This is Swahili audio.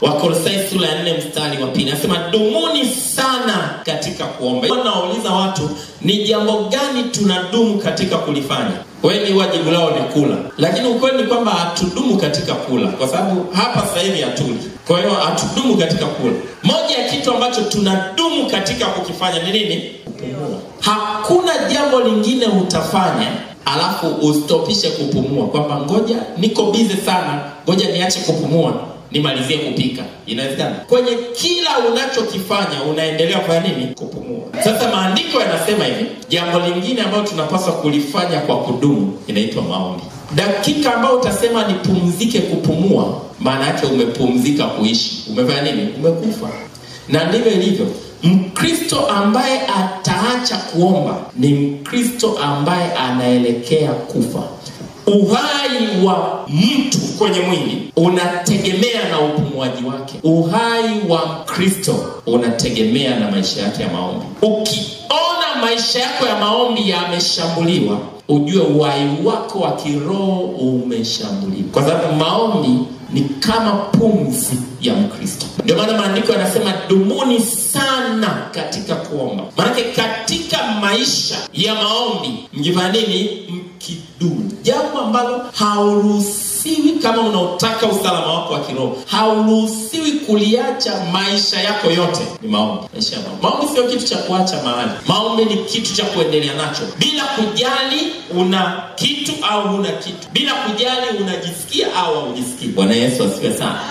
Wakolosai sura ya 4 mstari wa 2 nasema dumuni sana katika kuomba. Wanauliza watu ni jambo gani tunadumu katika kulifanya? Wengi wajibu lao ni kula. Lakini ukweli ni kwamba hatudumu katika kula, kwa sababu hapa sasa hivi hatuli. Kwa hiyo hatudumu katika kula. Moja ya kitu ambacho tunadumu katika kukifanya ni nini? Kupumua. Hakuna jambo lingine utafanya alafu ustopishe kupumua, kwamba ngoja niko busy sana, ngoja niache kupumua nimalizie kupika. Inawezekana? Kwenye kila unachokifanya unaendelea kufanya nini? Kupumua. Sasa maandiko yanasema hivi, jambo lingine ambalo tunapaswa kulifanya kwa kudumu inaitwa maombi. Dakika ambayo utasema nipumzike kupumua, maana yake umepumzika kuishi. Umefanya nini? Umekufa. Na ndivyo ilivyo. Mkristo ambaye ataacha kuomba ni Mkristo ambaye anaelekea kufa. Uhai wa mtu kwenye mwili unategemea na upumuaji wake. Uhai wa Mkristo unategemea na maisha yake ya maombi. Ukiona maisha yako ya maombi yameshambuliwa, ujue uhai wako wa kiroho umeshambuliwa, kwa sababu maombi ni kama pumzi ya Mkristo. Ndio maana maandiko yanasema dumuni sana katika kuomba. Maana katika maisha ya maombi mjifanya nini? Mkidumu. Jambo ambalo hauruhusiwi kama unaotaka usalama wako wa kiroho, hauruhusiwi kuliacha maisha yako yote ni maombi. Maisha ya maombi. Maombi sio kitu cha kuacha mahali. Maombi ni kitu cha kuendelea nacho bila kujali una kitu au huna kitu, bila kujali unajisikia au hujisikii. Bwana Yesu asifiwe sana.